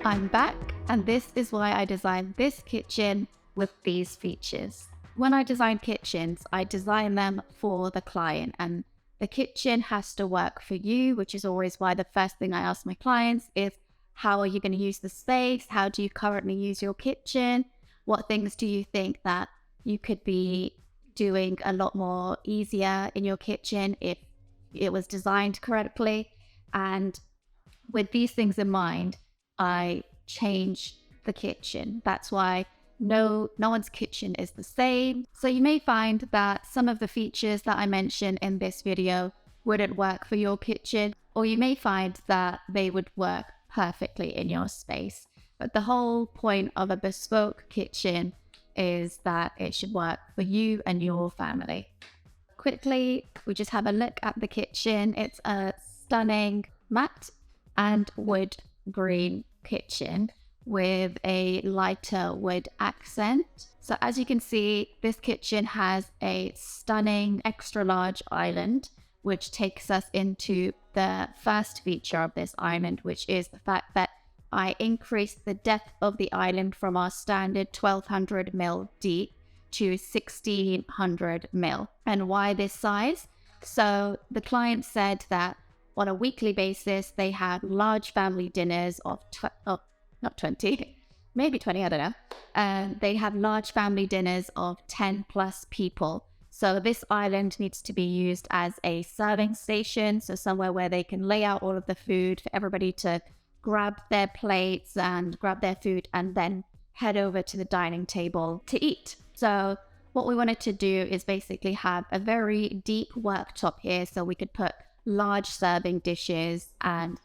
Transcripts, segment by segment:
I'm back, and this is why I designed this kitchen with these features. When I design kitchens, I design them for the client, and the kitchen has to work for you, which is always why the first thing I ask my clients is, how are you going to use the space? How do you currently use your kitchen? What things do you think that you could be doing a lot more easier in your kitchen if it was designed correctly? And with these things in mind, I change the kitchen. That's why no one's kitchen is the same. So you may find that some of the features that I mentioned in this video wouldn't work for your kitchen, or you may find that they would work perfectly in your space. But the whole point of a bespoke kitchen is that it should work for you and your family. Quickly, we just have a look at the kitchen. It's a stunning matte and wood green kitchen with a lighter wood accent. So as you can see, this kitchen has a stunning extra large island, which takes us into the first feature of this island, which is the fact that I increased the depth of the island from our standard 1200 mil deep to 1600 mil. And why this size? So the client said that on a weekly basis, they had large family dinners of not 20, maybe 20, I don't know. They have large family dinners of 10 plus people. So this island needs to be used as a serving station. So somewhere where they can lay out all of the food for everybody to grab their plates and grab their food and then head over to the dining table to eat. So what we wanted to do is basically have a very deep worktop here so we could put large serving dishes, and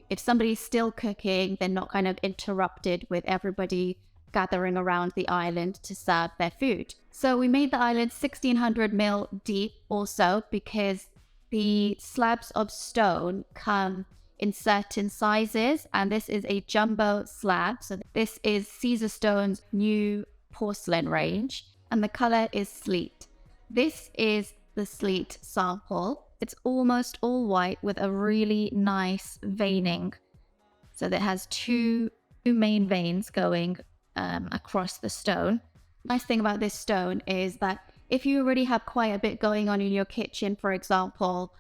if somebody's still cooking, they're not kind of interrupted with everybody gathering around the island to serve their food. So we made the island 1600 mil deep also because the slabs of stone come in certain sizes, and this is a jumbo slab. So this is Caesarstone's new porcelain range, and the color is sleet. This is the sleet sample. It's almost all white with a really nice veining. So that has two main veins going across the stone. Nice thing about this stone is that if you already have quite a bit going on in your kitchen, for example,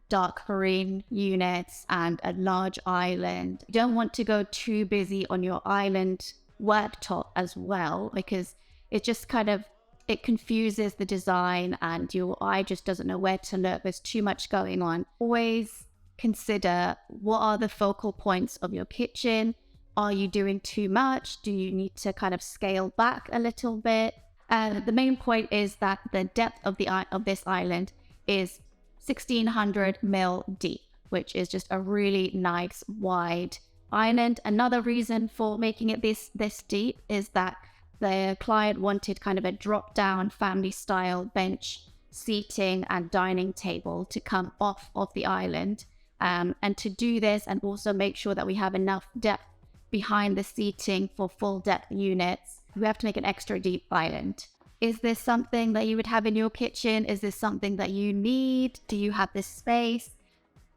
dark marine units and a large island, you don't want to go too busy on your island worktop as well, because it just kind of it confuses the design and your eye just doesn't know where to look. There's too much going on. Always consider, what are the focal points of your kitchen? Are you doing too much? Do you need to kind of scale back a little bit? The main point is that the depth of this island is 1600 mil deep, which is just a really nice wide island. Another reason for making it this deep is that the client wanted kind of a drop-down family-style bench seating and dining table to come off of the island. And to do this and also make sure that we have enough depth behind the seating for full-depth units, we have to make an extra deep island. Is this something that you would have in your kitchen? Is this something that you need? Do you have this space?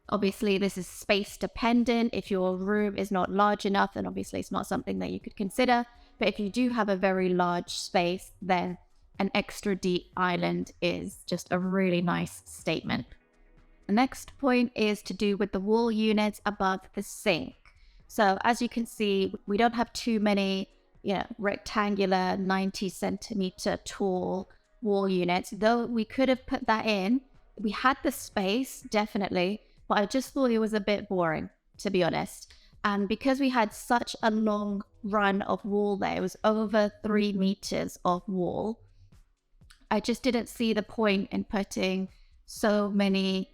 Obviously, this is space dependent. If your room is not large enough, then obviously it's not something that you could consider. But if you do have a very large space, then an extra deep island is just a really nice statement. The next point is to do with the wall units above the sink. So as you can see, we don't have too many, rectangular 90 centimeter tall wall units, though we could have put that in. We had the space, definitely, but I just thought it was a bit boring, to be honest. And because we had such a long run of wall there, it was over 3 meters of wall, I just didn't see the point in putting so many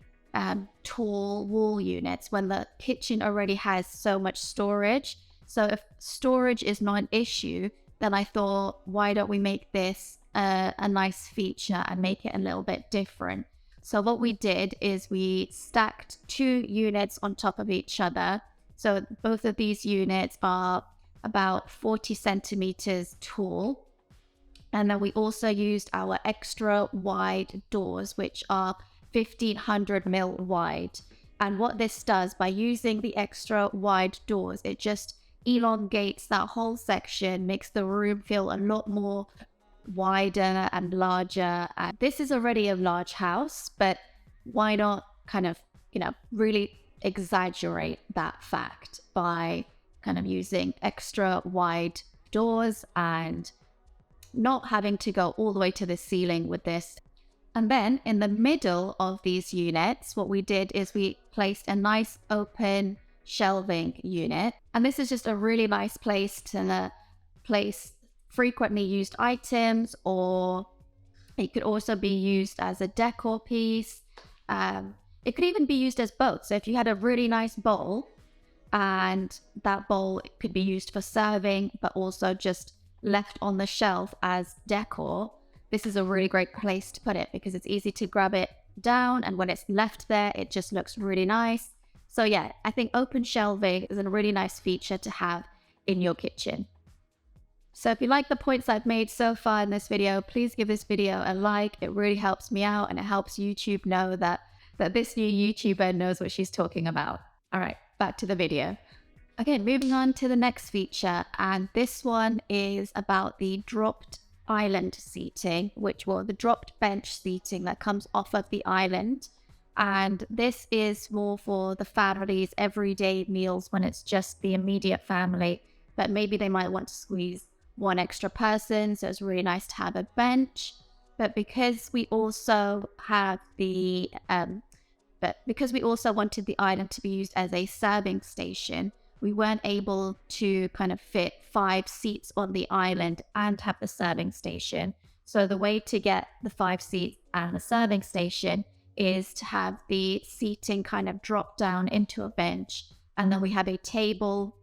tall wall units when the kitchen already has so much storage. So if storage is not an issue, then I thought, why don't we make this a nice feature and make it a little bit different? So what we did is we stacked 2 units on top of each other. So both of these units are about 40 centimeters tall. And then we also used our extra wide doors, which are 1500 mil wide. And what this does, by using the extra wide doors, it just elongates that whole section, makes the room feel a lot more wider and larger. And this is already a large house, but why not kind of, really exaggerate that fact by kind of using extra wide doors and not having to go all the way to the ceiling with this. And then in the middle of these units, what we did is we placed a nice open shelving unit. And this is just a really nice place to place frequently used items, or it could also be used as a decor piece. It could even be used as both. So if you had a really nice bowl, and that bowl could be used for serving, but also just left on the shelf as decor, this is a really great place to put it because it's easy to grab it down, and when it's left there, it just looks really nice. So yeah, I think open shelving is a really nice feature to have in your kitchen. So if you like the points I've made so far in this video, please give this video a like. It really helps me out, and it helps YouTube know that this new YouTuber knows what she's talking about. All right, back to the video. Okay, moving on to the next feature, and this one is about the dropped island seating, the dropped bench seating that comes off of the island. And this is more for the family's everyday meals when it's just the immediate family, but maybe they might want to squeeze one extra person, so it's really nice to have a bench. But because we also wanted the island to be used as a serving station, we weren't able to kind of fit 5 seats on the island and have the serving station. So the way to get the 5 seats and the serving station is to have the seating kind of drop down into a bench, and then we have a table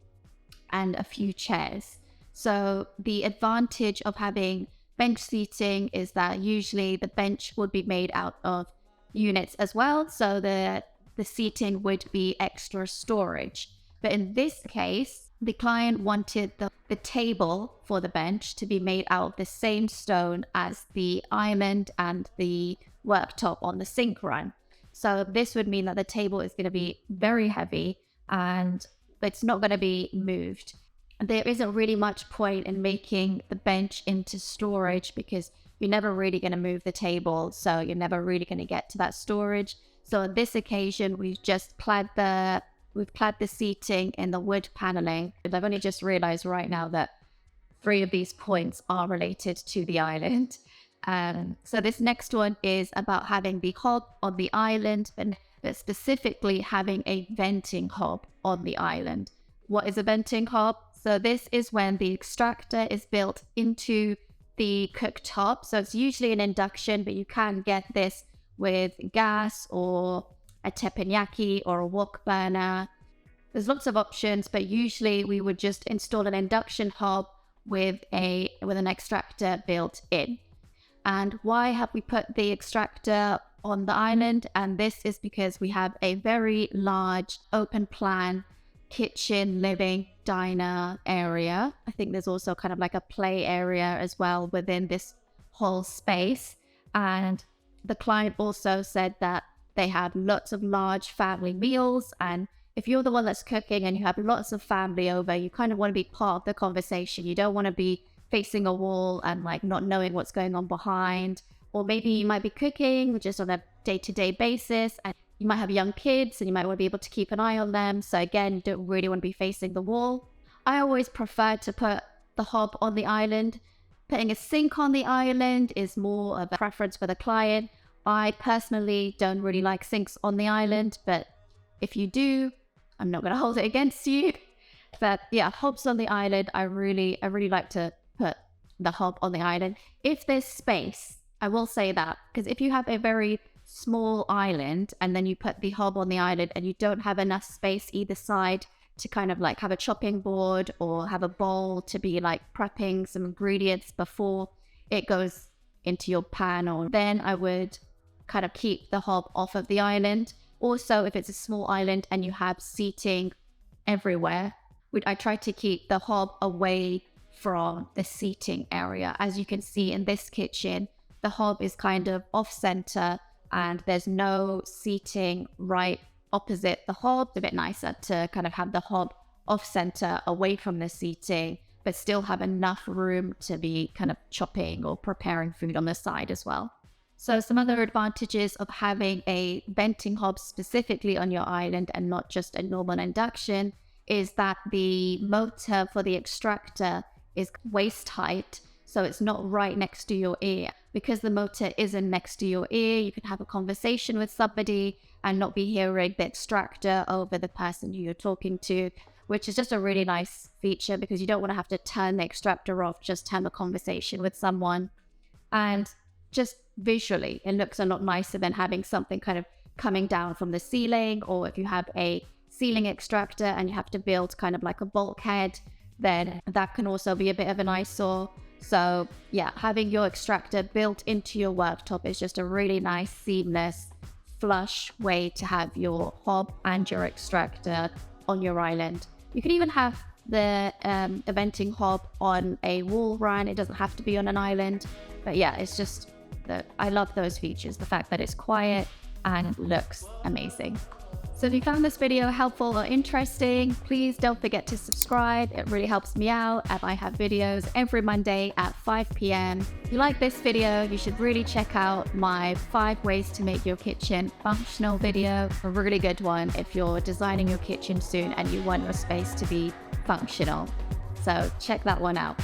and a few chairs. So the advantage of having bench seating is that usually the bench would be made out of units as well, so the seating would be extra storage. But in this case, the client wanted the table for the bench to be made out of the same stone as the island and the worktop on the sink run. So this would mean that the table is going to be very heavy and it's not going to be moved. There isn't really much point in making the bench into storage because you're never really going to move the table, so you're never really going to get to that storage. So on this occasion, we've just clad the seating in the wood paneling. And I've only just realized right now that 3 of these points are related to the island. So this next one is about having the hob on the island, but specifically having a venting hob on the island. What is a venting hob? So this is when the extractor is built into the cooktop. So it's usually an induction, but you can get this with gas or a teppanyaki or a wok burner. There's lots of options, but usually we would just install an induction hob with an extractor built in. And why have we put the extractor on the island? And this is because we have a very large open plan kitchen, living, diner area. I think there's also kind of like a play area as well within this whole space. And the client also said that they had lots of large family meals, and if you're the one that's cooking and you have lots of family over, you kind of want to be part of the conversation. You don't want to be facing a wall and like not knowing what's going on behind. Or maybe you might be cooking just on a day-to-day basis, and you might have young kids and you might want to be able to keep an eye on them. So again, you don't really want to be facing the wall. I always prefer to put the hob on the island. Putting a sink on the island is more of a preference for the client. I personally don't really like sinks on the island, but if you do, I'm not going to hold it against you. But yeah, hobs on the island, I really like to put the hob on the island. If there's space, I will say that, because if you have a very small island and then you put the hob on the island and you don't have enough space either side to kind of like have a chopping board or have a bowl to be like prepping some ingredients before it goes into your pan, or then I would kind of keep the hob off of the island. Also, if it's a small island and you have seating everywhere, I try to keep the hob away from the seating area. As you can see in this kitchen, the hob is kind of off center and there's no seating right opposite the hob. It's a bit nicer to kind of have the hob off center, away from the seating, but still have enough room to be kind of chopping or preparing food on the side as well. So some other advantages of having a venting hob specifically on your island and not just a normal induction is that the motor for the extractor is waist height, so it's not right next to your ear. Because the motor isn't next to your ear, you can have a conversation with somebody and not be hearing the extractor over the person who you're talking to, which is just a really nice feature because you don't want to have to turn the extractor off just to have a conversation with someone. And just visually, it looks a lot nicer than having something kind of coming down from the ceiling, or if you have a ceiling extractor and you have to build kind of like a bulkhead, then that can also be a bit of an eyesore. So yeah, having your extractor built into your worktop is just a really nice, seamless, flush way to have your hob and your extractor on your island. You can even have the venting hob on a wall run. It doesn't have to be on an island. But yeah, it's just I love those features. The fact that it's quiet and looks amazing. So if you found this video helpful or interesting, please don't forget to subscribe. It really helps me out, and I have videos every Monday at 5 p.m. If you like this video, you should really check out my 5 ways to make your kitchen functional video. A really good one if you're designing your kitchen soon and you want your space to be functional. So check that one out.